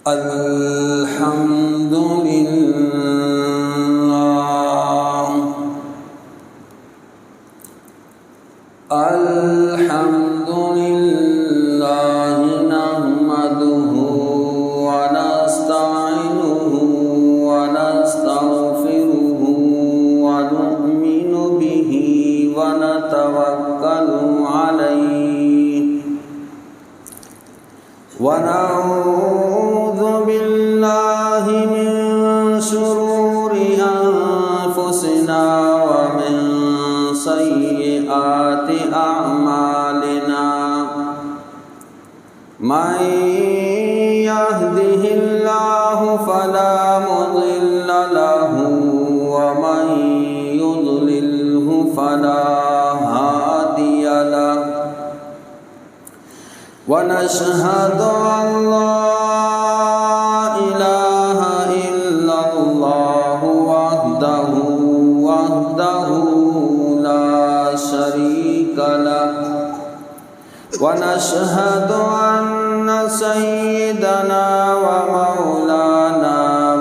الحمد لله الحمد لله نحمده ونستعينه ونستغفره ونؤمن به ونتوكل عليه ونعوذ بالله من شرور أنفسنا ومن سيئات أعمالنا من يهده الله فلا مضل له ومن يضلله فلا هادي له ونشهد أن لا إله إلا الله وحده لا شريك له ونشهد أن سيدنا ومولانا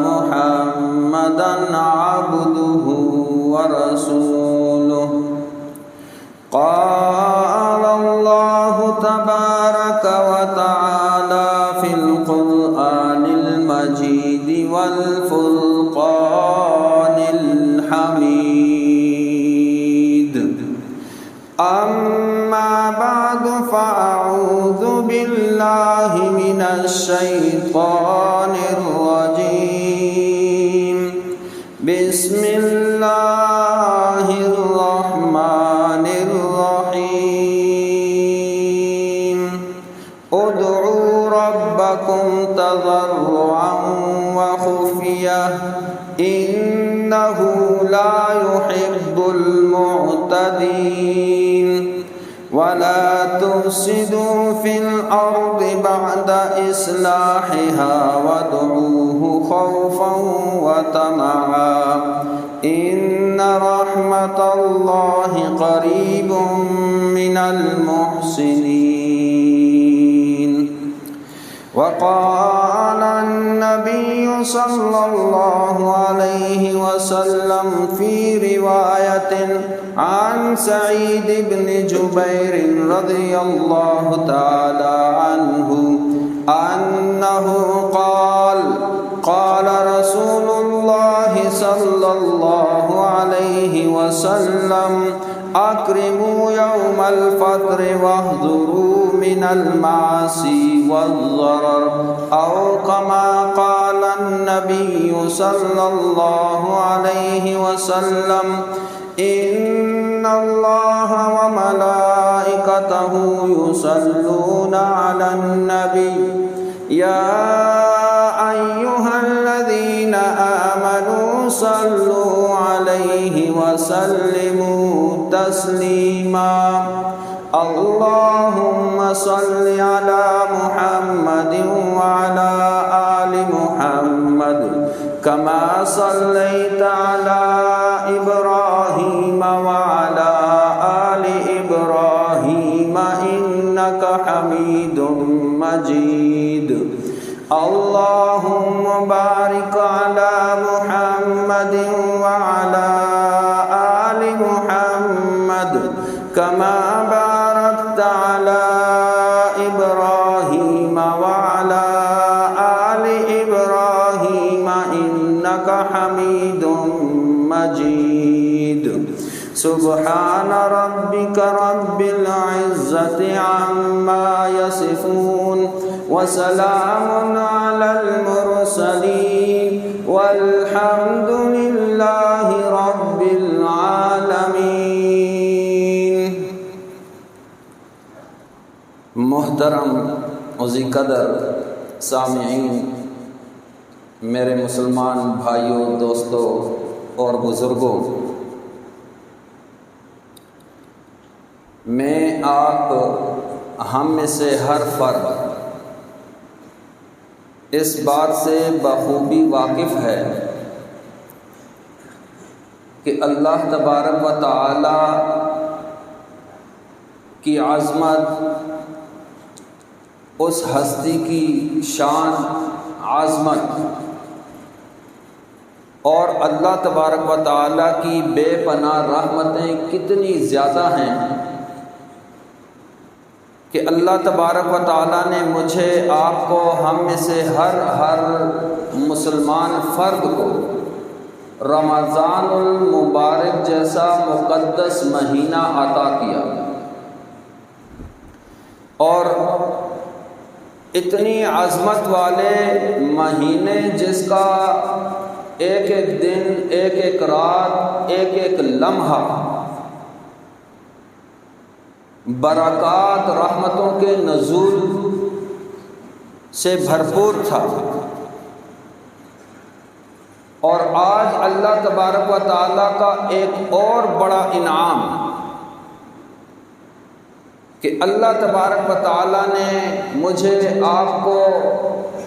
محمدا عبده ورسوله قال الله تبارك وتعالى في القرآن المجيد والفرقان الحميد أما بعد فأعوذ بالله من الشيطان الرجيم بسم الله الرحمن الرحيم ادعوا ربكم تضرعا وخفية إنه لا يحب المعتدين ولا تفسدوا في الأرض بعد إصلاحها وادعوه خوفا وطمعا إن رحمة الله قريب من المحسنين وقال النبي صلى الله عليه وسلم في رواية عن سعيد بن جبير رضي الله تعالى عنه أنه قال رسول الله صلى الله عليه وسلم أكرموا يوم الفطر واحذروا من المعاصي والضرر أو كما قال النبي صلى الله عليه وسلم إن الله وملائكته يصلون على النبي يا أيها الذين آمنوا صلوا عليه وسلموا تسليما اللهم صل على محمد وعلى آل محمد كما صليت على إبراهيم وعلى آل إبراهيم إنك حميد مجيد اللهم بارك على محمد وعلى آل محمد كما باركت على إبراهيم وعلى آل إبراهيم إنك حميد مجيد سبحان ربك رب العزة عما يصفون وسلام على المرسلين والحمد لله رب العالمين محترم عزیز قدر سامعین، میرے مسلمان بھائیوں، دوستوں اور بزرگوں، میں آپ ہم میں سے ہر فرد اس بات سے بخوبی واقف ہے کہ اللہ تبارک و تعالی کی عظمت، اس ہستی کی شان عظمت اور اللہ تبارک و تعالیٰ کی بے پناہ رحمتیں کتنی زیادہ ہیں کہ اللہ تبارک و تعالیٰ نے مجھے، آپ کو، ہم میں سے ہر مسلمان فرد کو رمضان المبارک جیسا مقدس مہینہ عطا کیا، اور اتنی عظمت والے مہینے جس کا ایک ایک دن، ایک ایک رات، ایک ایک لمحہ برکات رحمتوں کے نزول سے بھرپور تھا، اور آج اللہ تبارک و تعالیٰ کا ایک اور بڑا انعام کہ اللہ تبارک و تعالیٰ نے مجھے، آپ کو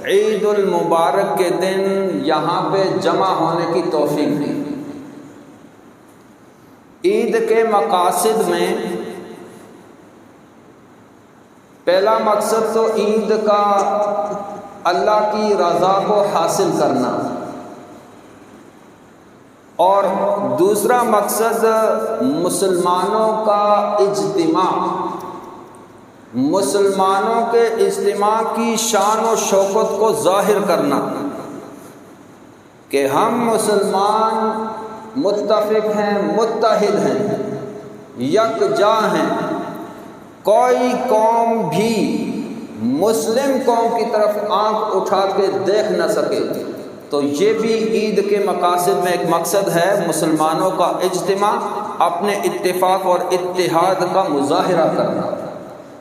عید المبارک کے دن یہاں پہ جمع ہونے کی توفیق دی۔ عید کے مقاصد میں پہلا مقصد تو عید کا اللہ کی رضا کو حاصل کرنا، اور دوسرا مقصد مسلمانوں کا اجتماع، مسلمانوں کے اجتماع کی شان و شوکت کو ظاہر کرنا کہ ہم مسلمان متفق ہیں، متحد ہیں، یکجا ہیں، کوئی قوم بھی مسلم قوم کی طرف آنکھ اٹھا کے دیکھ نہ سکے۔ تو یہ بھی عید کے مقاصد میں ایک مقصد ہے، مسلمانوں کا اجتماع، اپنے اتفاق اور اتحاد کا مظاہرہ کرنا۔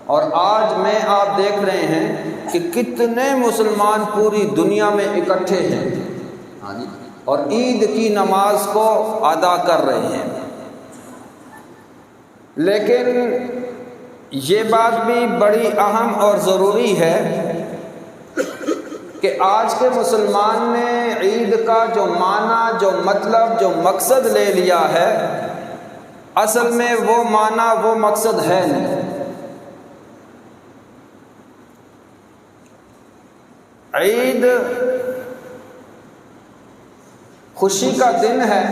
اور آج میں آپ دیکھ رہے ہیں کہ کتنے مسلمان پوری دنیا میں اکٹھے ہیں اور عید کی نماز کو ادا کر رہے ہیں، لیکن یہ بات بھی بڑی اہم اور ضروری ہے کہ آج کے مسلمان نے عید کا جو معنی، جو مطلب، جو مقصد لے لیا ہے، اصل میں وہ معنی، وہ مقصد ہے نہیں۔ عید خوشی کا دن ہے،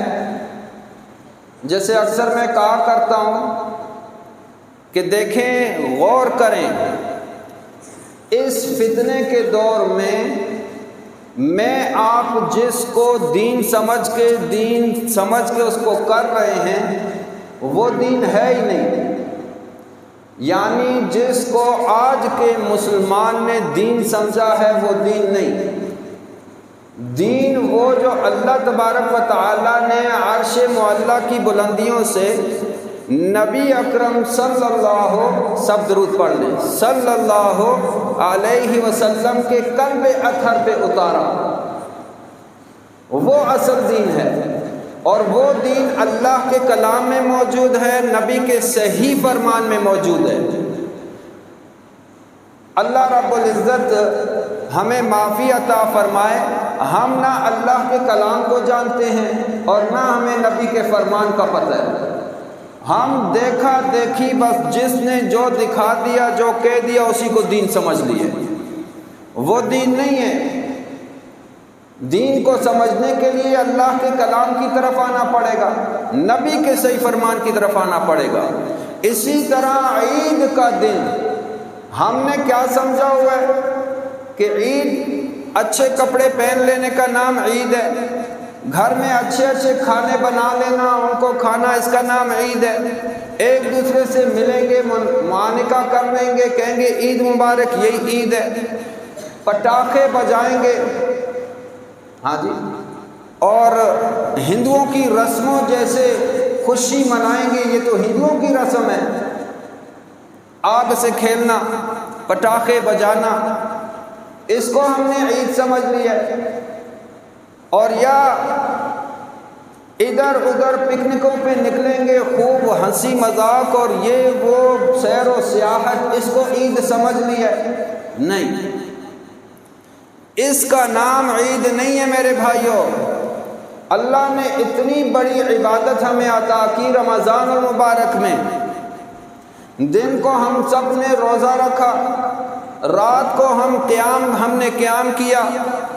جیسے اکثر میں کہا کرتا ہوں کہ دیکھیں، غور کریں، اس فتنے کے دور میں آپ جس کو دین سمجھ کے اس کو کر رہے ہیں وہ دین ہے ہی نہیں، یعنی جس کو آج کے مسلمان نے دین سمجھا ہے وہ دین نہیں۔ دین وہ جو اللہ تبارک و تعالیٰ نے عرش معلیٰ کی بلندیوں سے نبی اکرم صلی اللہ، سب درود پڑھ لیں، صلی اللہ علیہ وسلم کے قلب اطہر پہ اتارا، وہ اصل دین ہے، اور وہ دین اللہ کے کلام میں موجود ہے، نبی کے صحیح فرمان میں موجود ہے۔ اللہ رب العزت ہمیں معافی عطا فرمائے، ہم نہ اللہ کے کلام کو جانتے ہیں اور نہ ہمیں نبی کے فرمان کا پتہ ہے، ہم دیکھا دیکھی بس جس نے جو دکھا دیا، جو کہہ دیا، اسی کو دین سمجھ لیے۔ وہ دین نہیں ہے۔ دین کو سمجھنے کے لیے اللہ کے کلام کی طرف آنا پڑے گا، نبی کے صحیح فرمان کی طرف آنا پڑے گا۔ اسی طرح عید کا دن ہم نے کیا سمجھا ہوا ہے کہ عید اچھے کپڑے پہن لینے کا نام عید ہے، گھر میں اچھے اچھے کھانے بنا لینا، ان کو کھانا، اس کا نام عید ہے، ایک دوسرے سے ملیں گے، معانقہ کر لیں گے، کہیں گے عید مبارک، یہی عید ہے، پٹاخے بجائیں گے، ہاں جی، اور ہندوؤں کی رسموں جیسے خوشی منائیں گے، یہ تو ہندوؤں کی رسم ہے، آگ سے کھیلنا، پٹاخے بجانا، اس کو ہم نے عید سمجھ لیا ہے۔ اور یا ادھر ادھر پکنکوں پہ نکلیں گے، خوب ہنسی مذاق اور یہ وہ سیر و سیاحت، اس کو عید سمجھ لیا ہے؟ نہیں، اس کا نام عید نہیں ہے میرے بھائیوں۔ اللہ نے اتنی بڑی عبادت ہمیں عطا کی رمضان المبارک میں، دن کو ہم سب نے روزہ رکھا، رات کو ہم نے قیام کیا،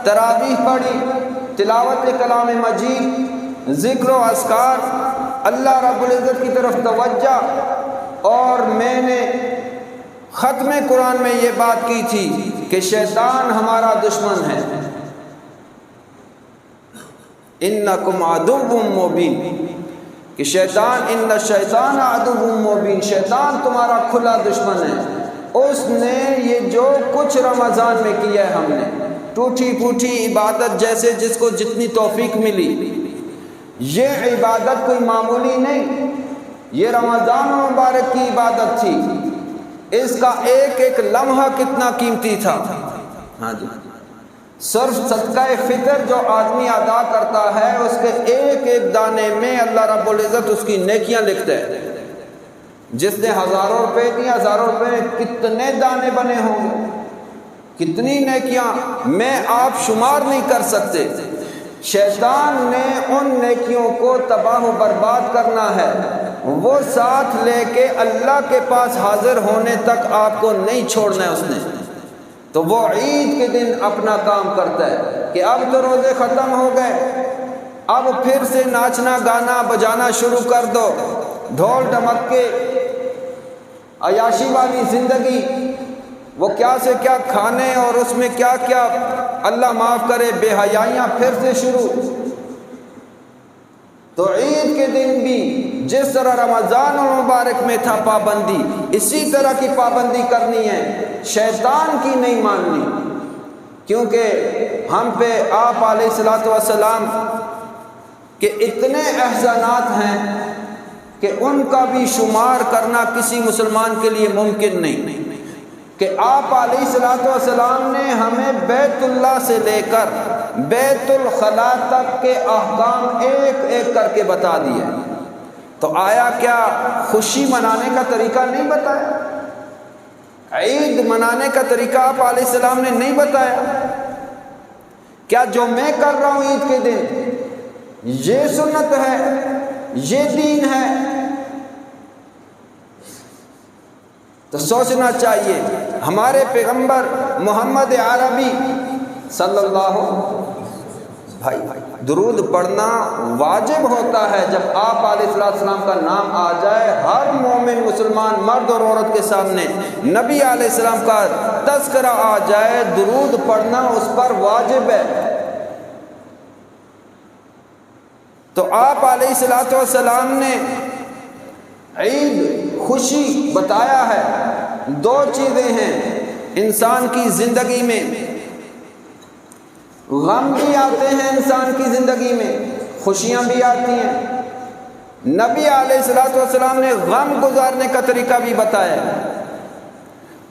تراویح پڑھی، تلاوت کلام مجید، ذکر و اذکار، اللہ رب العزت کی طرف توجہ، اور میں نے ختم قرآن میں یہ بات کی تھی کہ شیطان ہمارا دشمن ہے، انکم عدو مبین، کہ شیطان ان الشیطان عدو مبین، شیطان تمہارا کھلا دشمن ہے۔ اس نے یہ جو کچھ رمضان میں کیا ہے، ہم نے ٹوٹی پھوٹی عبادت، جیسے جس کو جتنی توفیق ملی، یہ عبادت کوئی معمولی نہیں، یہ رمضان مبارک کی عبادت تھی، اس کا ایک ایک لمحہ کتنا قیمتی تھا۔ ہاں جی، صرف صدقہ فطر جو آدمی ادا کرتا ہے، اس کے ایک ایک دانے میں اللہ رب العزت اس کی نیکیاں لکھتا ہے۔ جس نے ہزاروں روپے دی، ہزاروں روپے میں کتنے دانے بنے ہوں گے، کتنی نیکیاں میں آپ شمار نہیں کر سکتے۔ شیطان نے ان نیکیوں کو تباہ و برباد کرنا ہے، وہ ساتھ لے کے اللہ کے پاس حاضر ہونے تک آپ کو نہیں چھوڑنا ہے اس نے۔ تو وہ عید کے دن اپنا کام کرتا ہے کہ اب تو روزے ختم ہو گئے، اب پھر سے ناچنا گانا بجانا شروع کر دو، ڈھول ڈمکے، عیاشی والی زندگی، وہ کیا سے کیا کھانے اور اس میں کیا کیا اللہ معاف کرے بے حیائیاں پھر سے شروع۔ تو عید کے دن بھی جس طرح رمضان المبارک میں تھا پابندی، اسی طرح کی پابندی کرنی ہے، شیطان کی نہیں ماننی، کیونکہ ہم پہ آپ علیہ الصلوۃ والسلام کے اتنے احسانات ہیں کہ ان کا بھی شمار کرنا کسی مسلمان کے لیے ممکن نہیں، کہ آپ علیہ الصلوۃ والسلام نے ہمیں بیت اللہ سے لے کر بیت الخلاء تک کے احکام ایک ایک کر کے بتا دیے، تو آیا کیا خوشی منانے کا طریقہ نہیں بتایا؟ عید منانے کا طریقہ آپ علیہ السلام نے نہیں بتایا؟ کیا جو میں کر رہا ہوں عید کے دن یہ سنت ہے، یہ دین ہے؟ تو سوچنا چاہیے۔ ہمارے پیغمبر محمد عربی صلی اللہ بھائی درود پڑھنا واجب ہوتا ہے۔ جب آپ علیہ السلام کا نام آ جائے، ہر مومن مسلمان مرد اور عورت کے سامنے نبی علیہ السلام کا تذکرہ آ جائے، درود پڑھنا اس پر واجب ہے۔ تو آپ علیہ السلام نے عید خوشی بتایا ہے۔ دو چیزیں ہیں انسان کی زندگی میں، غم بھی آتے ہیں انسان کی زندگی میں، خوشیاں بھی آتی ہیں۔ نبی علیہ السلام نے غم گزارنے کا طریقہ بھی بتایا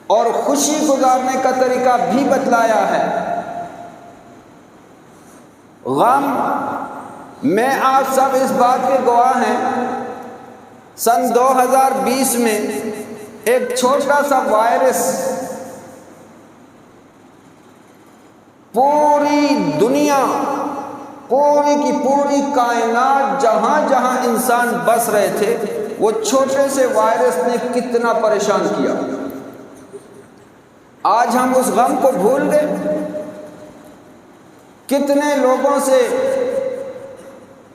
اور خوشی گزارنے کا طریقہ بھی بتلایا ہے۔ غم میں آپ سب اس بات کے گواہ ہیں، سن 2020 میں ایک چھوٹا سا وائرس پوری دنیا، پوری کی پوری کائنات، جہاں جہاں انسان بس رہے تھے، وہ چھوٹے سے وائرس نے کتنا پریشان کیا۔ آج ہم اس غم کو بھول گئے۔ کتنے لوگوں سے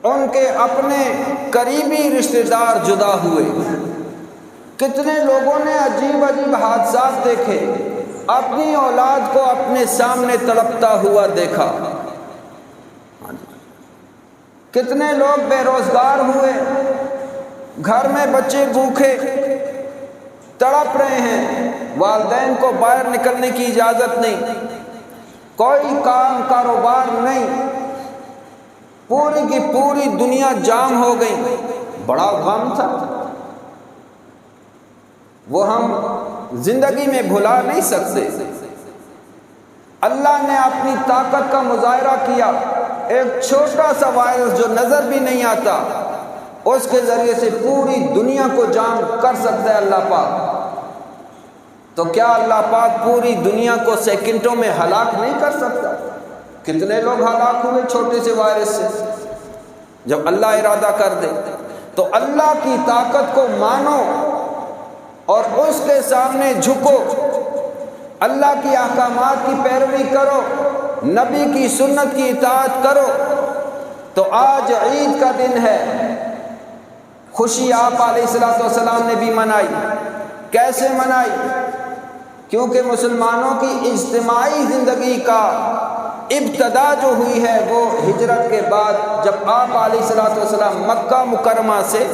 ان کے اپنے قریبی رشتہ دار جدا ہوئے، کتنے لوگوں نے عجیب عجیب حادثات دیکھے، اپنی اولاد کو اپنے سامنے تڑپتا ہوا دیکھا، کتنے لوگ بے روزگار ہوئے، گھر میں بچے بھوکے تڑپ رہے ہیں، والدین کو باہر نکلنے کی اجازت نہیں، کوئی کام کاروبار نہیں، پوری کی پوری دنیا جام ہو گئی۔ بڑا غم تھا، وہ ہم زندگی میں بھلا نہیں سکتے۔ اللہ نے اپنی طاقت کا مظاہرہ کیا، ایک چھوٹا سا وائرس جو نظر بھی نہیں آتا، اس کے ذریعے سے پوری دنیا کو جام کر سکتا ہے اللہ پاک۔ تو کیا اللہ پاک پوری دنیا کو سیکنڈوں میں ہلاک نہیں کر سکتا؟ کتنے لوگ ہلاک ہوئے چھوٹے سے وائرس سے، جب اللہ ارادہ کر دے۔ تو اللہ کی طاقت کو مانو اور اس کے سامنے جھکو۔ اللہ کی احکامات کی پیروی کرو، نبی کی سنت کی اطاعت کرو۔ تو آج عید کا دن ہے، خوشی آپ علیہ السلام نے بھی منائی۔ کیسے منائی؟ کیونکہ مسلمانوں کی اجتماعی زندگی کا ابتدا جو ہوئی ہے وہ ہجرت کے بعد، جب آپ علیہ السلام مکہ مکرمہ سے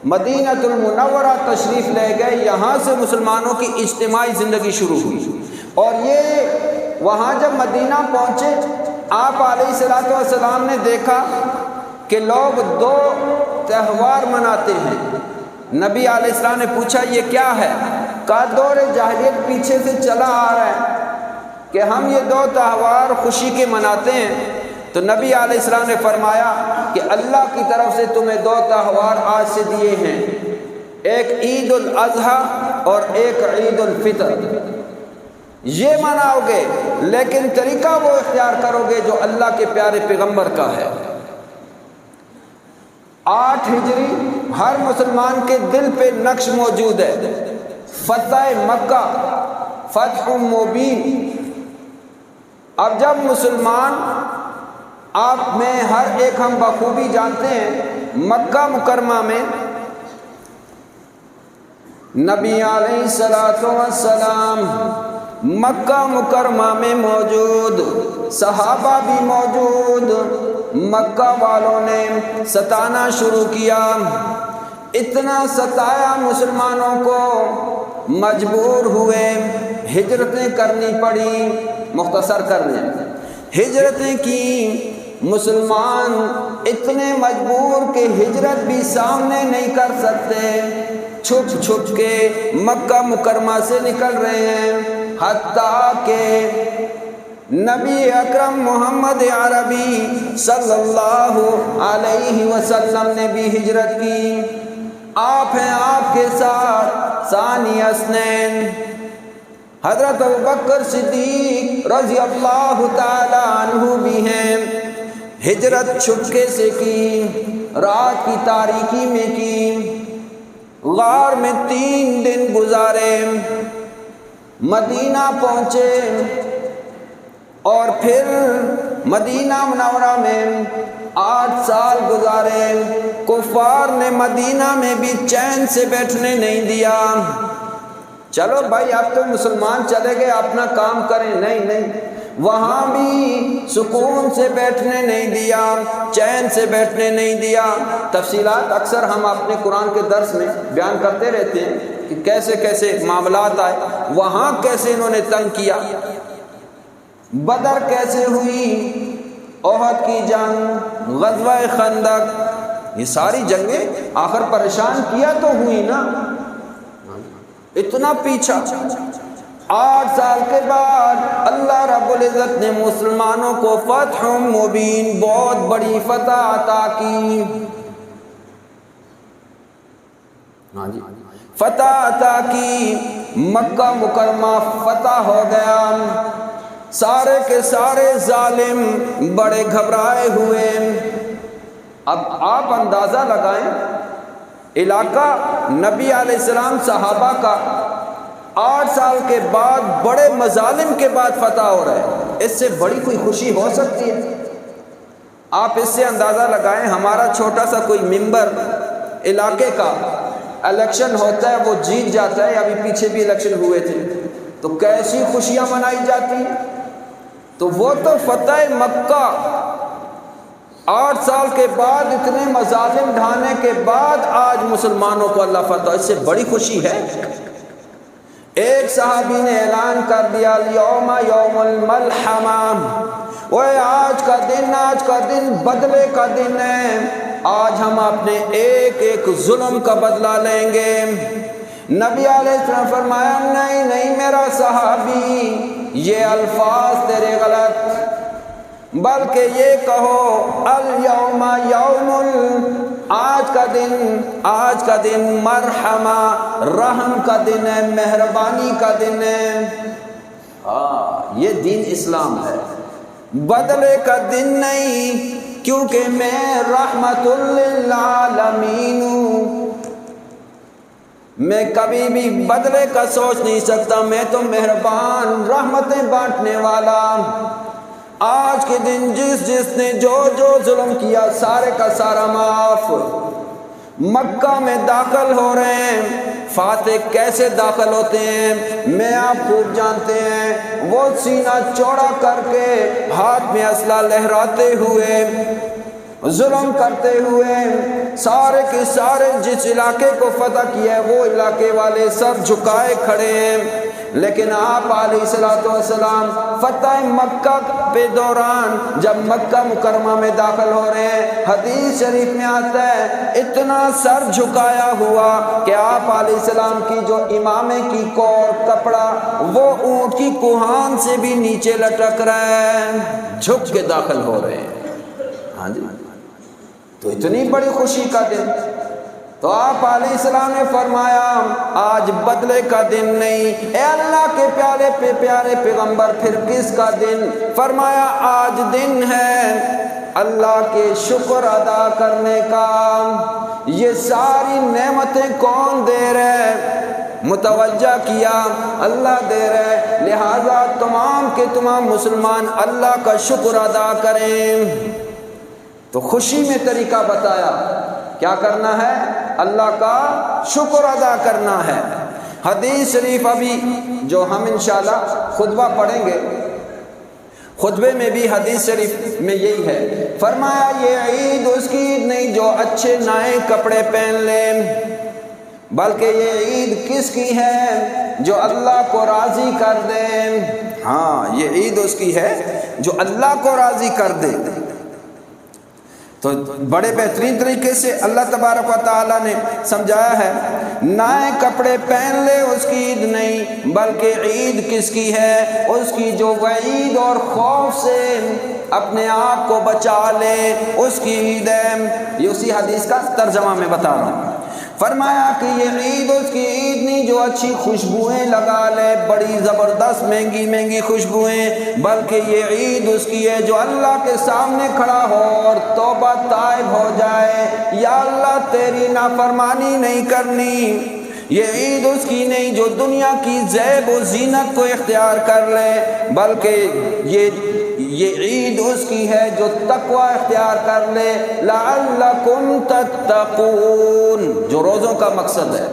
مدینۃ المنورہ تشریف لے گئے، یہاں سے مسلمانوں کی اجتماعی زندگی شروع ہوئی۔ اور یہ وہاں جب مدینہ پہنچے، آپ علیہ السلام نے دیکھا کہ لوگ دو تہوار مناتے ہیں۔ نبی علیہ السلام نے پوچھا یہ کیا ہے؟ کہا دور جاہلیت پیچھے سے چلا آ رہا ہے کہ ہم یہ دو تہوار خوشی کے مناتے ہیں۔ تو نبی علیہ السلام نے فرمایا کہ اللہ کی طرف سے تمہیں دو تہوار آج سے دیے ہیں، ایک عید الاضحیٰ اور ایک عید الفطر۔ یہ مناؤ گے لیکن طریقہ وہ اختیار کرو گے جو اللہ کے پیارے پیغمبر کا ہے۔ 8 ہجری ہر مسلمان کے دل پہ نقش موجود ہے، فتح مکہ، فتح مبین۔ اب جب مسلمان، آپ میں ہر ایک ہم بخوبی جانتے ہیں، مکہ مکرمہ میں نبی علیہ السلام مکہ مکرمہ میں موجود، صحابہ بھی موجود۔ مکہ والوں نے ستانا شروع کیا، اتنا ستایا مسلمانوں کو، مجبور ہوئے، ہجرتیں کرنی پڑی۔ مختصر کر لیں، ہجرتیں کی، مسلمان اتنے مجبور کہ ہجرت بھی سامنے نہیں کر سکتے، چھپ چھپ کے مکہ مکرمہ سے نکل رہے ہیں۔ حتیٰ کہ نبی اکرم محمد عربی صلی اللہ علیہ وسلم نے بھی ہجرت کی۔ آپ ہیں آپ کے ساتھ ثانی اثنین، حضرت ابوبکر صدیق رضی اللہ تعالی عنہ بھی ہیں۔ ہجرت چھپکے سے کی، رات کی تاریکی میں کی، غار میں 3 دن گزارے، مدینہ پہنچے، اور پھر مدینہ منورہ میں 8 سال گزارے۔ کفار نے مدینہ میں بھی چین سے بیٹھنے نہیں دیا۔ چلو بھائی اب تو مسلمان چلے گئے، اپنا کام کریں، نہیں، وہاں بھی سکون سے بیٹھنے نہیں دیا، چین سے بیٹھنے نہیں دیا۔ تفصیلات اکثر ہم اپنے قرآن کے درس میں بیان کرتے رہتے ہیں کہ کیسے کیسے معاملات آئے، وہاں کیسے انہوں نے تنگ کیا، بدر کیسے ہوئی، احد کی جنگ، غزوہ خندق، یہ ساری جنگیں آخر پریشان کیا تو ہوئی نا، اتنا پیچھا۔ 8 سال کے بعد اللہ رب العزت نے مسلمانوں کو فتح مبین، بہت بڑی فتح عطا کی، فتح عطا کی، مکہ مکرمہ فتح ہو گیا۔ سارے کے سارے ظالم بڑے گھبرائے ہوئے۔ اب آپ اندازہ لگائیں، علاقہ نبی علیہ السلام صحابہ کا 8 سال کے بعد بڑے مظالم کے بعد فتح ہو رہا ہے، اس سے بڑی کوئی خوشی ہو سکتی ہے؟ آپ اس سے اندازہ لگائیں، ہمارا چھوٹا سا کوئی ممبر علاقے کا الیکشن ہوتا ہے، وہ جیت جاتا ہے، ابھی پیچھے بھی الیکشن ہوئے تھے، تو کیسی خوشیاں منائی جاتی ہیں۔ تو وہ تو فتح مکہ 8 سال کے بعد، اتنے مظالم ڈھانے کے بعد آج مسلمانوں کو اللہ فتح، اس سے بڑی خوشی ہے؟ ایک صحابی نے اعلان کر دیا، یوم یوم الملحمہ، وہ آج کا دن بدلے کا دن ہے، آج ہم اپنے ایک ایک ظلم کا بدلہ لیں گے۔ نبی علیہ السلام فرمایا نہیں میرا صحابی، یہ الفاظ تیرے غلط، بلکہ یہ کہو الیوم یوم، آج کا دن مرحمہ، رحم کا دن ہے، مہربانی کا دن ہے۔ یہ دین اسلام ہے، بدلے کا دن نہیں، کیونکہ میں رحمت للعالمین ہوں، میں کبھی بھی بدلے کا سوچ نہیں سکتا، میں تو مہربان رحمتیں بانٹنے والا۔ آج کے دن جس نے جو ظلم کیا سارے کا سارا معاف۔ مکہ میں داخل ہو رہے ہیں، فاتح کیسے داخل ہوتے ہیں میں آپ خوب جانتے ہیں، وہ سینہ چوڑا کر کے ہاتھ میں اسلحہ لہراتے ہوئے ظلم کرتے ہوئے سارے کے سارے جس علاقے کو فتح کیا ہے وہ علاقے والے سر جھکائے کھڑے ہیں۔ لیکن آپ علیہ الصلوۃ والسلام فتح مکہ پہ دوران جب مکہ مکرمہ میں داخل ہو رہے ہیں، حدیث شریف میں آتا ہے اتنا سر جھکایا ہوا کہ آپ علیہ السلام کی جو امامے کی کور کپڑا وہ اونٹ کی کوہان سے بھی نیچے لٹک رہا ہے، جھک کے داخل ہو رہے ہیں۔ ہاں جی، تو اتنی بڑی خوشی کا دن۔ تو آپ علیہ السلام نے فرمایا آج بدلے کا دن نہیں، اے اللہ کے پیارے پیغمبر پھر کس کا دن؟ فرمایا آج دن ہے اللہ کے شکر ادا کرنے کا۔ یہ ساری نعمتیں کون دے رہے؟ متوجہ کیا اللہ دے رہے، لہذا تمام کے تمام مسلمان اللہ کا شکر ادا کریں۔ تو خوشی میں طریقہ بتایا، کیا کرنا ہے؟ اللہ کا شکر ادا کرنا ہے۔ حدیث شریف ابھی جو ہم انشاءاللہ خطبہ پڑھیں گے، خطبے میں بھی حدیث شریف میں یہی ہے، فرمایا یہ عید اس کی عید نہیں جو اچھے نئے کپڑے پہن لے، بلکہ یہ عید کس کی ہے؟ جو اللہ کو راضی کر دے۔ ہاں، یہ عید اس کی ہے جو اللہ کو راضی کر دے۔ تو بڑے بہترین طریقے سے اللہ تبارک و تعالیٰ نے سمجھایا ہے، نئے کپڑے پہن لے اس کی عید نہیں، بلکہ عید کس کی ہے؟ اس کی جو وعید اور خوف سے اپنے آپ کو بچا لے، اس کی عید ہے۔ یہ اسی حدیث کا ترجمہ میں بتا رہا ہوں۔ فرمایا کہ یہ عید اس کی عید نہیں جو اچھی خوشبوئیں لگا لے، بڑی زبردست مہنگی خوشبوئیں، بلکہ یہ عید اس کی ہے جو اللہ کے سامنے کھڑا ہو اور توبہ تائب ہو جائے، یا اللہ تیری نافرمانی نہیں کرنی۔ یہ عید اس کی نہیں جو دنیا کی زیب و زینت کو اختیار کر لے، بلکہ یہ عید اس کی ہے جو تقوی اختیار کر لے، لعلکم تتقون، جو روزوں کا مقصد ہے،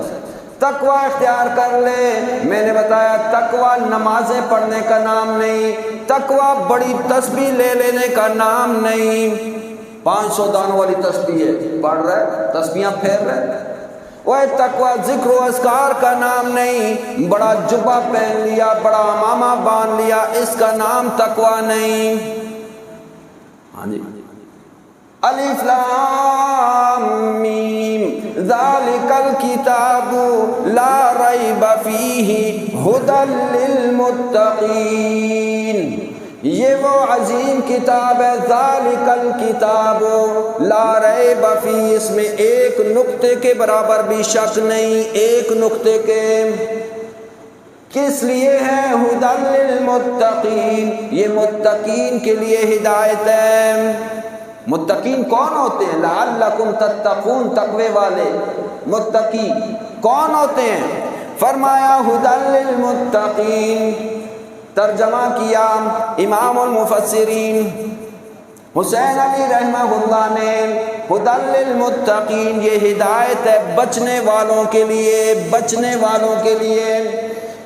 تقوی اختیار کر لے۔ میں نے بتایا تقوی نمازیں پڑھنے کا نام نہیں، تقوی بڑی تسبیح لے لینے کا نام نہیں۔ 500 دانوں والی تسبیح ہے، پڑھ رہے تسبیحاں پھیر رہے، وہ تقوی ذکر و اذکار کا نام نہیں، بڑا جبہ پہن لیا، بڑا امامہ باندھ لیا، اس کا نام تقوی نہیں۔ ہاں جی، الف لام میم ذالک الکتاب لا ریب فیہ ھدی للمتقین، یہ وہ عظیم کتاب ہے، ذالک الکتاب لا ریب فیہ، اس میں ایک نقطے کے برابر بھی شک نہیں، ایک نقطے کے۔ کس لیے ہے؟ ھدی للمتقین، یہ متقین کے لیے ہدایت ہے۔ متقین کون ہوتے ہیں؟ لعلکم تتقون، تقوی والے۔ متقی کون ہوتے ہیں؟ فرمایا ھدی للمتقین۔ ترجمہ کیا امام المفسرین حسین علی رحمہ اللہ نے، ھدی للمتقین یہ ہدایت ہے بچنے والوں کے لیے، بچنے والوں کے لیے۔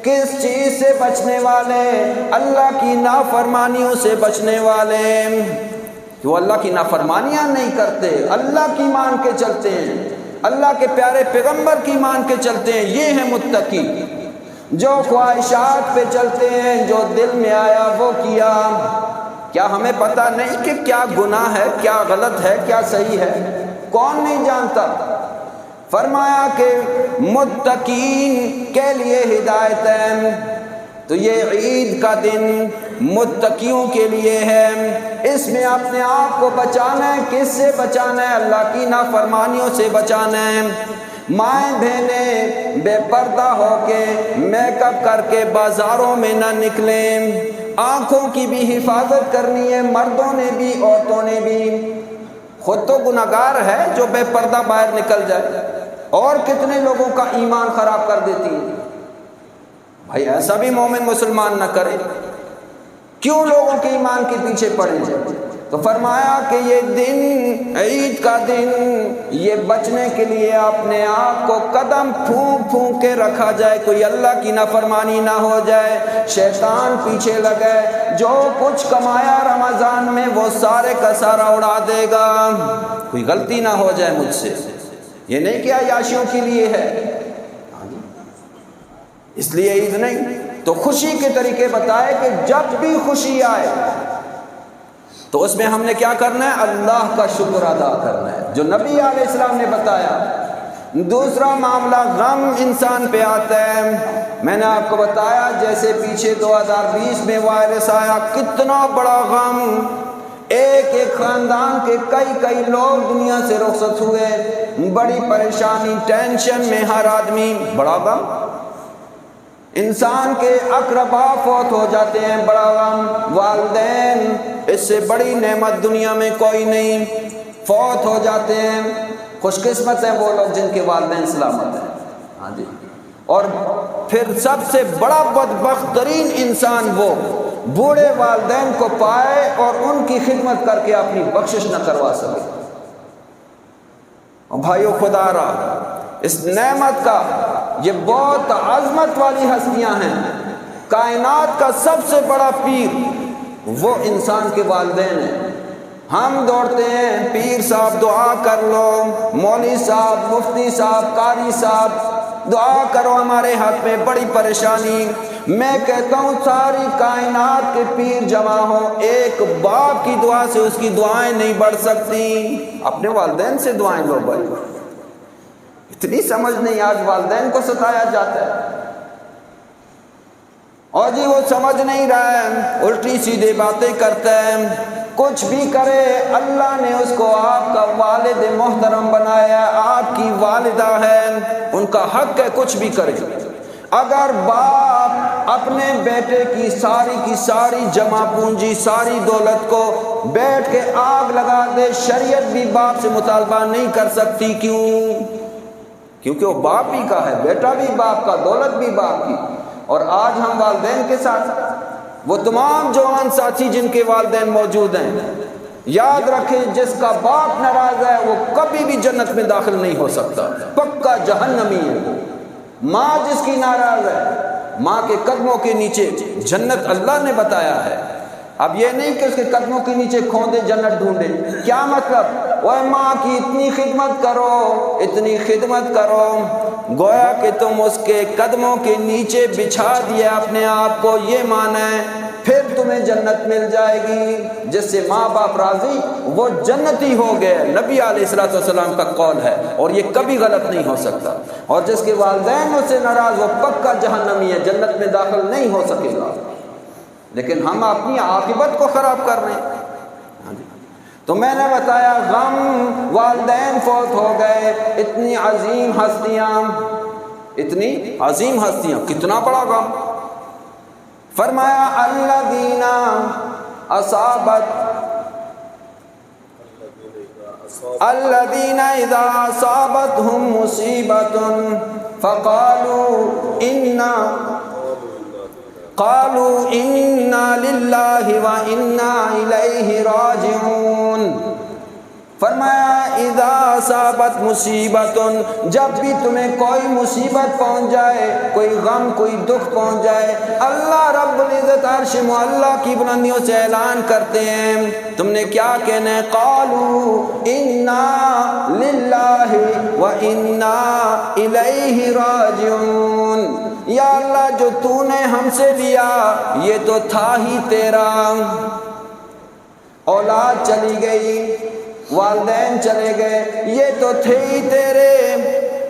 کس چیز سے بچنے والے؟ اللہ کی نافرمانیوں سے بچنے والے، کہ وہ اللہ کی نافرمانیاں نہیں کرتے، اللہ کی مان کے چلتے ہیں، اللہ کے پیارے پیغمبر کی مان کے چلتے ہیں، یہ ہیں متقی۔ جو خواہشات پہ چلتے ہیں، جو دل میں آیا وہ کیا۔ کیا ہمیں پتہ نہیں کہ کیا گناہ ہے، کیا غلط ہے، کیا صحیح ہے؟ کون نہیں جانتا؟ فرمایا کہ متقین کے لیے ہدایت ہے۔ تو یہ عید کا دن متقیوں کے لیے ہے، اس میں اپنے آپ کو بچانا ہے۔ کس سے بچانا ہے؟ اللہ کی نافرمانیوں سے بچانا ہے۔ مائیں بہنیں بے پردہ ہو کے میک اپ کر کے بازاروں میں نہ نکلیں، آنکھوں کی بھی حفاظت کرنی ہے، مردوں نے بھی عورتوں نے بھی۔ خود تو گناہگار ہے جو بے پردہ باہر نکل جائے، اور کتنے لوگوں کا ایمان خراب کر دیتی ہے۔ بھائی ایسا بھی مومن مسلمان نہ کرے، کیوں لوگوں کے ایمان کے پیچھے پڑے جائے؟ تو فرمایا کہ یہ دن، عید کا دن، یہ بچنے کے لیے اپنے آپ کو قدم پھونک پھونک کے رکھا جائے، کوئی اللہ کی نافرمانی نہ ہو جائے، شیطان پیچھے لگے، جو کچھ کمایا رمضان میں وہ سارے کا سارا اڑا دے گا، کوئی غلطی نہ ہو جائے مجھ سے۔ یہ نہیں کہ عیاشیوں کے لیے ہے، اس لیے عید نہیں، تو خوشی کے طریقے بتائے کہ جب بھی خوشی آئے تو اس میں ہم نے کیا کرنا ہے؟ اللہ کا شکر ادا کرنا ہے، جو نبی علیہ السلام نے بتایا۔ دوسرا معاملہ غم انسان پہ آتا ہے، میں نے آپ کو بتایا جیسے پیچھے 2020 میں وائرس آیا، کتنا بڑا غم، ایک ایک خاندان کے کئی لوگ دنیا سے رخصت ہوئے، بڑی پریشانی، ٹینشن میں ہر آدمی، بڑا غم، انسان کے اقربا فوت ہو جاتے ہیں، بڑا غم، والدین، اس سے بڑی نعمت دنیا میں کوئی نہیں، فوت ہو جاتے ہیں، خوش قسمت ہیں وہ لوگ جن کے والدین سلامت ہیں۔ ہاں جی، اور پھر سب سے بڑا بدبخت ترین انسان وہ بوڑھے والدین کو پائے اور ان کی خدمت کر کے اپنی بخشش نہ کروا سکے۔ بھائیو خدا را، اس نعمت کا، یہ بہت عظمت والی ہستیاں ہیں، کائنات کا سب سے بڑا پیر وہ انسان کے والدین ہیں۔ ہم دوڑتے ہیں، پیر صاحب دعا کر لو، مولوی صاحب، مفتی صاحب، قاری صاحب دعا کرو ہمارے حق میں، بڑی پریشانی۔ میں کہتا ہوں ساری کائنات کے پیر جمع ہو، ایک باپ کی دعا سے اس کی دعائیں نہیں بڑھ سکتی، اپنے والدین سے دعائیں لو بھائی۔ اتنی سمجھ نہیں، آج والدین کو ستایا جاتا ہے، اور جی وہ سمجھ نہیں رہا ہے، الٹی سیدھے باتیں کرتا ہے، کچھ بھی کرے، اللہ نے اس کو آپ کا والد محترم بنایا، آپ کی والدہ ہے، ان کا حق ہے کچھ بھی کرے۔ اگر باپ اپنے بیٹے کی ساری جمع پونجی، ساری دولت کو بیٹھ کے آگ لگا دے، شریعت بھی باپ سے مطالبہ نہیں کر سکتی، کیوں؟ کیونکہ وہ باپ ہی کا ہے، بیٹا بھی باپ کا، دولت بھی باپ کی۔ اور آج ہم والدین کے ساتھ، وہ تمام جوان ساتھی جن کے والدین موجود ہیں، یاد رکھیں جس کا باپ ناراض ہے وہ کبھی بھی جنت میں داخل نہیں ہو سکتا، پکا جہنمی ہے وہ۔ ماں جس کی ناراض ہے، ماں کے قدموں کے نیچے جنت اللہ نے بتایا ہے۔ اب یہ نہیں کہ اس کے قدموں کے نیچے کھوندے جنت ڈھونڈے، کیا مطلب؟ وہ ماں کی اتنی خدمت کرو، اتنی خدمت کرو، گویا کہ تم اس کے قدموں کے نیچے بچھا دیا اپنے آپ کو، یہ مانا ہے، پھر تمہیں جنت مل جائے گی۔ جس سے ماں باپ راضی وہ جنتی ہو گئے، نبی علیہ الصلوۃ والسلام کا قول ہے، اور یہ کبھی غلط نہیں ہو سکتا۔ اور جس کے والدین اس سے ناراض، وہ پکا جہنمی ہے، جنت میں داخل نہیں ہو سکے گا۔ لیکن ہم اپنی عاقبت کو خراب کر رہے ہیں۔ تو میں نے بتایا غم، والدین فوت ہو گئے، اتنی عظیم ہستیاں، کتنا بڑا غم۔ فرمایا الذین اذا اصابتهم مصیبۃ قالوا انا للہ وانا الیہ راجعون۔ فرمایا اذا اصابت مصیبت، جب بھی تمہیں کوئی مصیبت پہنچ جائے، کوئی غم، کوئی دکھ پہنچ جائے، اللہ رب العزت عرش معلیٰ کی بلندیوں سے اعلان کرتے ہیں، تم نے کیا کہنا ہے؟ قالوا انا للہ وانا الیہ راجعون۔ یا اللہ جو تو نے ہم سے لیا یہ تو تھا ہی تیرا، اولاد چلی گئی، والدین چلے گئے، یہ تو تھے ہی تیرے،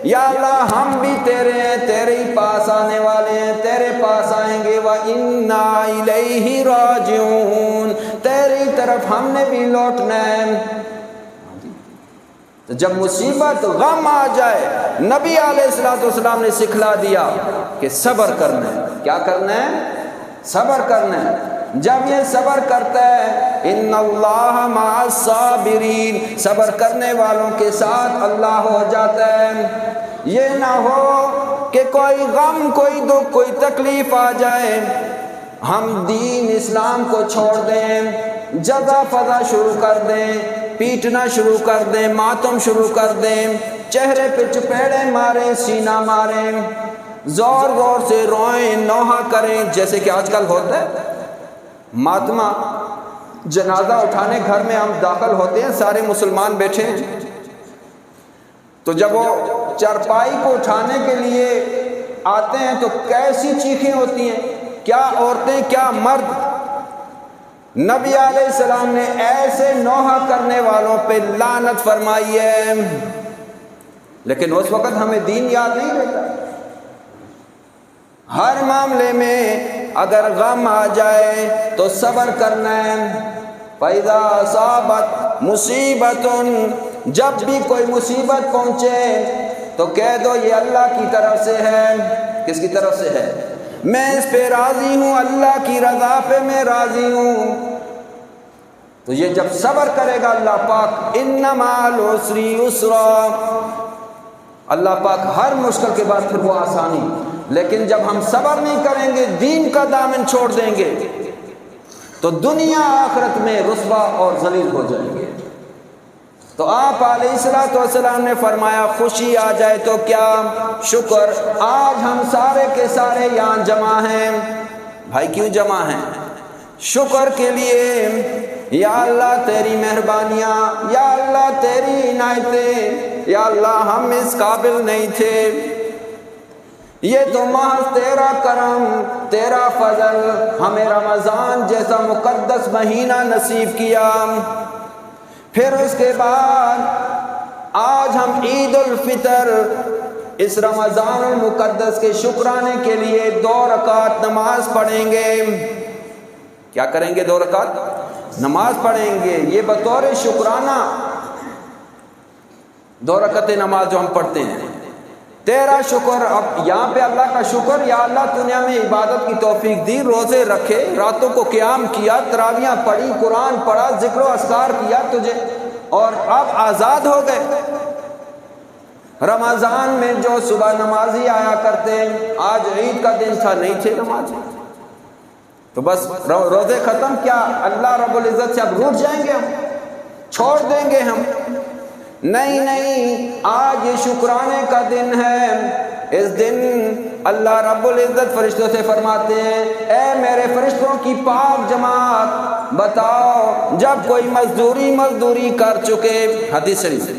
یا اللہ ہم بھی تیرے ہیں، تیرے ہی پاس آنے والے ہیں، تیرے پاس آئیں گے، وَإِنَّا إِلَيْهِ رَاجِعُونَ، تیری طرف ہم نے بھی لوٹنا ہے۔ تو جب مصیبت غم آ جائے، نبی علیہ السلام نے سکھلا دیا کہ صبر کرنا ہے۔ کیا کرنا ہے؟ صبر کرنا ہے۔ جب یہ صبر کرتا ہے، ان اللہ مع الصابرین، صبر کرنے والوں کے ساتھ اللہ ہو جاتا ہے۔ یہ نہ ہو کہ کوئی غم، کوئی دکھ، کوئی تکلیف آ جائے، ہم دین اسلام کو چھوڑ دیں، جزا فضا شروع کر دیں، پیٹنا شروع کر دیں، ماتم شروع کر دیں، چہرے پہ چپیڑے ماریں، سینہ ماریں، زور زور سے روئیں، نوحہ کریں، جیسے کہ آج کل ہوتا ہے۔ ماتما جنازہ اٹھانے گھر میں ہم داخل ہوتے ہیں، سارے مسلمان بیٹھے ہیں، تو جب وہ چارپائی کو اٹھانے کے لیے آتے ہیں تو کیسی چیخیں ہوتی ہیں، کیا عورتیں کیا مرد۔ نبی علیہ السلام نے ایسے نوحہ کرنے والوں پہ لعنت فرمائی ہے، لیکن اس وقت ہمیں دین یاد نہیں رہتا۔ ہر معاملے میں اگر غم آ جائے تو صبر کرنا ہے۔ فَإِذَا أَصَابَتْ مُصِيبَةٌ، جب بھی کوئی مصیبت پہنچے تو کہہ دو یہ اللہ کی طرف سے ہے۔ کس کی طرف سے ہے؟ میں اس پہ راضی ہوں، اللہ کی رضا پہ میں راضی ہوں۔ تو یہ جب صبر کرے گا اللہ پاک، إِنَّ مَعَ الْعُسْرِ يُسْرًا، اللہ پاک ہر مشکل کے بعد پھر وہ آسانی۔ لیکن جب ہم صبر نہیں کریں گے، دین کا دامن چھوڑ دیں گے، تو دنیا آخرت میں رسوا اور ذلیل ہو جائیں گے۔ تو آپ علیہ الصلوۃ والسلام نے فرمایا خوشی آ جائے تو کیا؟ شکر۔ آج ہم سارے کے سارے یہاں جمع ہیں، بھائی کیوں جمع ہیں؟ شکر کے لیے۔ یا اللہ تیری مہربانیاں، یا اللہ تیری عنایتیں، یا اللہ ہم اس قابل نہیں تھے، یہ تو محض تیرا کرم، تیرا فضل، ہمیں رمضان جیسا مقدس مہینہ نصیب کیا۔ پھر اس کے بعد آج ہم عید الفطر، اس رمضان المقدس کے شکرانے کے لیے 2 رکعت نماز پڑھیں گے۔ کیا کریں گے؟ 2 رکعت نماز پڑھیں گے، یہ بطور شکرانہ 2 رکعت نماز جو ہم پڑھتے ہیں۔ تیرا شکر، اب یہاں پہ اللہ کا شکر، یا اللہ تو نے ہمیں عبادت کی توفیق دی، روزے رکھے، راتوں کو قیام کیا، تراویحاں پڑھی، قرآن پڑھا، ذکر و اذکار کیا تجھے، اور اب آزاد ہو گئے۔ رمضان میں جو صبح نمازی آیا کرتے، آج عید کا دن تھا، نہیں تھے نمازی، تو بس روزے ختم، کیا اللہ رب العزت سے اب روٹ جائیں گے؟ ہم چھوڑ دیں گے ہم؟ نہیں نہیں، آج یہ شکرانے کا دن ہے۔ اس دن اللہ رب العزت فرشتوں سے فرماتے ہیں، اے میرے فرشتوں کی پاک جماعت، بتاؤ جب کوئی مزدوری کر چکے، حدیث شریف،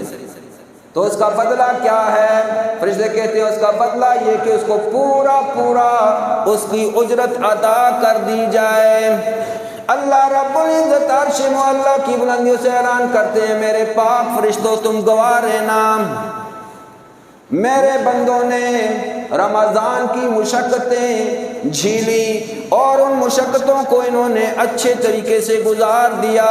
تو اس کا بدلہ کیا ہے؟ فرشتے کہتے ہیں اس کا بدلہ یہ کہ اس کو پورا اس کی اجرت عطا کر دی جائے۔ اللہ رب العزت عرش معلیٰ کی بلندیوں سے اعلان کرتے ہیں، میرے پاک فرشتوں تم گواہ رہنا، میرے بندوں نے رمضان کی مشقتیں جھیلی اور ان مشقتوں کو انہوں نے اچھے طریقے سے گزار دیا۔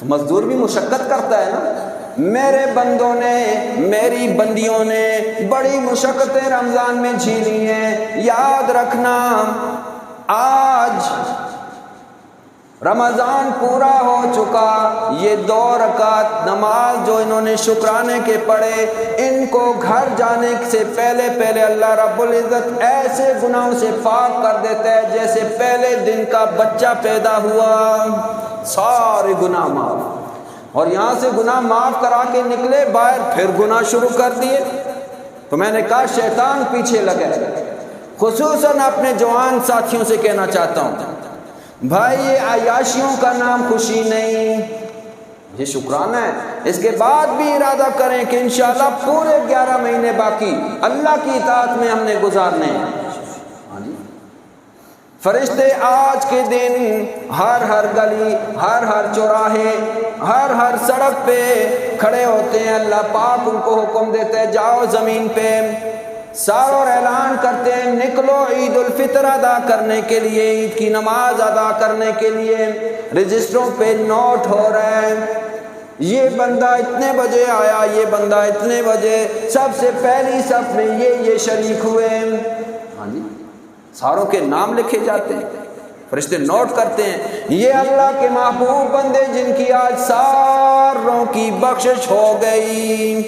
مزدور بھی مشقت کرتا ہے نا۔ میرے بندوں نے، میری بندیوں نے بڑی مشقتیں رمضان میں جھیلی ہیں۔ یاد رکھنا، آج رمضان پورا ہو چکا، یہ 2 رکعت نماز جو انہوں نے شکرانے کے پڑھے، ان کو گھر جانے سے پہلے اللہ رب العزت ایسے گناہوں سے پاک کر دیتا ہے جیسے پہلے دن کا بچہ پیدا ہوا، سارے گناہ معاف۔ اور یہاں سے گناہ معاف کرا کے نکلے باہر، پھر گناہ شروع کر دیے۔ تو میں نے کہا شیطان پیچھے لگے۔ خصوصاً اپنے جوان ساتھیوں سے کہنا چاہتا ہوں، بھائی یہ عیاشیوں کا نام خوشی نہیں، یہ شکرانہ ہے۔ اس کے بعد بھی ارادہ کریں کہ انشاءاللہ پورے 11 مہینے باقی اللہ کی اطاعت میں ہم نے گزارنے ہیں۔ فرشتے آج کے دن ہر گلی، ہر چوراہے، ہر سڑک پہ کھڑے ہوتے ہیں۔ اللہ پاک ان کو حکم دیتے ہیں، جاؤ زمین پہ، سارے اور اعلان کرتے ہیں، نکلو عید الفطر ادا کرنے کے لیے، عید کی نماز ادا کرنے کے لیے۔ رجسٹروں پہ نوٹ ہو رہے ہیں، یہ بندہ اتنے بجے آیا، یہ بندہ اتنے بجے، سب سے پہلی صف میں یہ شریک ہوئے۔ ہاں جی، ساروں کے نام لکھے جاتے ہیں، فرشتے نوٹ کرتے ہیں، یہ اللہ کے محبوب بندے جن کی آج ساروں کی بخشش ہو گئی۔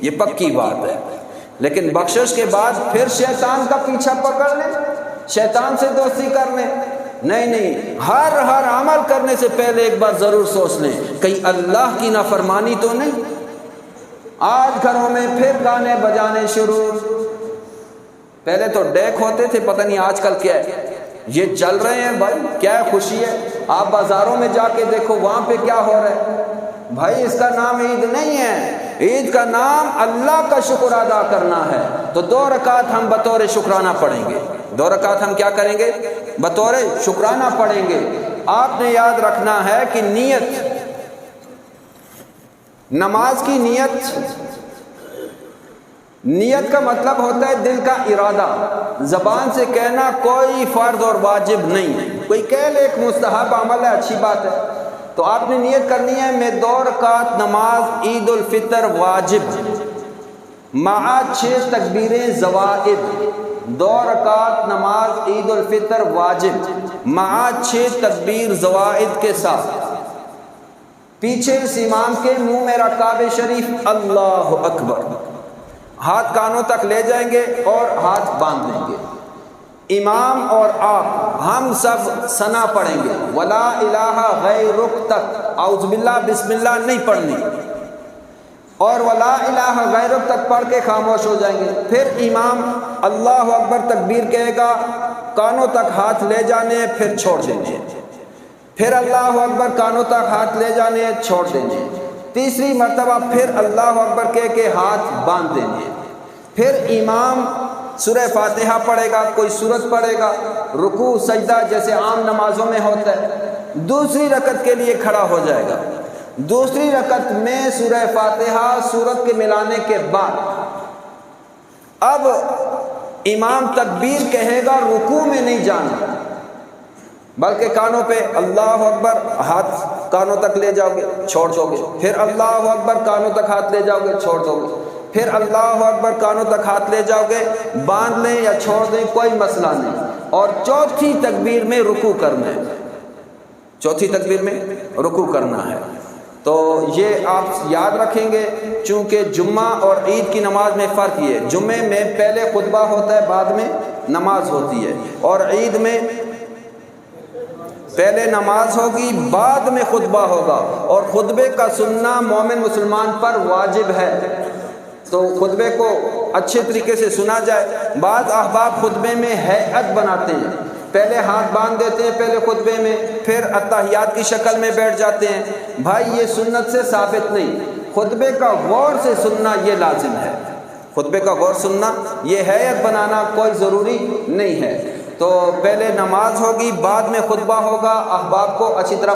یہ پکی بات ہے۔ لیکن بخشش کے بعد پھر شیطان کا پیچھا پکڑ لیں، شیطان سے دوستی کر لیں؟ نہیں، ہر عمل کرنے سے پہلے ایک بار ضرور سوچ لیں کہیں اللہ کی نافرمانی تو نہیں۔ آج گھروں میں پھر گانے بجانے شروع، پہلے تو ڈیک ہوتے تھے، پتہ نہیں آج کل کیا ہے، یہ چل رہے ہیں بھائی، کیا خوشی ہے۔ آپ بازاروں میں جا کے دیکھو وہاں پہ کیا ہو رہا ہے۔ بھائی اس کا نام عید نہیں ہے، عید کا نام اللہ کا شکر ادا کرنا ہے۔ تو 2 رکعت ہم بطور شکرانہ پڑھیں گے، 2 رکعت ہم کیا کریں گے؟ بطور شکرانہ پڑھیں گے۔ آپ نے یاد رکھنا ہے کہ نیت، نماز کی نیت کا مطلب ہوتا ہے دل کا ارادہ، زبان سے کہنا کوئی فرض اور واجب نہیں، کوئی کہہ لے ایک مستحب عمل ہے، اچھی بات ہے، تو آپ نے نیت کرنی ہے میں 2 رکعت نماز عید الفطر واجب مع 6 تکبیریں زوائد، 2 رکعت نماز عید الفطر واجب مع 6 تکبیر زوائد کے ساتھ، پیچھے اس امام کے منہ میں کعبہ شریف، اللہ اکبر، ہاتھ کانوں تک لے جائیں گے اور ہاتھ باندھ دیں گے۔ امام اور آپ ہم سب ثنا پڑھیں گے، ولا الہ غیرک تک، اعوذ باللہ بسم اللہ نہیں پڑھنی، اور ولا الہ غیرک تک پڑھ کے خاموش ہو جائیں گے۔ پھر امام اللہ اکبر تکبیر کہے گا، کانوں تک ہاتھ لے جانے ہیں پھر چھوڑ دینے ہیں، پھر اللہ اکبر کانوں تک ہاتھ لے جانے ہیں چھوڑ دینے ہیں، تیسری مرتبہ پھر اللہ اکبر کہہ کے ہاتھ باندھ دینے ہیں۔ پھر امام سورہ فاتحہ پڑھے گا، کوئی سورت پڑھے گا، رکوع سجدہ جیسے عام نمازوں میں ہوتا ہے، دوسری رکعت کے لیے کھڑا ہو جائے گا، دوسری رکعت میں سورہ فاتحہ سورت کے ملانے کے بعد اب امام تکبیر کہے گا، رکوع میں نہیں جانا بلکہ کانوں پہ اللہ اکبر، ہاتھ کانوں تک لے جاؤ گے چھوڑ دو گے، پھر اللہ اکبر کانوں تک ہاتھ لے جاؤ گے چھوڑ دو گے، پھر اللہ اکبر کانوں تک ہاتھ لے جاؤ گے، باندھ لیں یا چھوڑ دیں کوئی مسئلہ نہیں، اور چوتھی تکبیر میں رکوع کرنا ہے، چوتھی تکبیر میں رکوع کرنا ہے۔ تو یہ آپ یاد رکھیں گے، چونکہ جمعہ اور عید کی نماز میں فرق یہ ہے، جمعے میں پہلے خطبہ ہوتا ہے بعد میں نماز ہوتی ہے، اور عید میں پہلے نماز ہوگی بعد میں خطبہ ہوگا، اور خطبے کا سننا مومن مسلمان پر واجب ہے، تو خطبے کو اچھے طریقے سے سنا جائے۔ بعض احباب خطبے میں ہیئت بناتے ہیں، پہلے ہاتھ باندھ دیتے ہیں پہلے خطبے میں، پھر اتحیات کی شکل میں بیٹھ جاتے ہیں۔ بھائی یہ سنت سے ثابت نہیں، خطبے کا غور سے سننا یہ لازم ہے، خطبے کا غور سننا، یہ ہیئت بنانا کوئی ضروری نہیں ہے۔ تو پہلے نماز ہوگی بعد میں خطبہ ہوگا، احباب کو اچھی طرح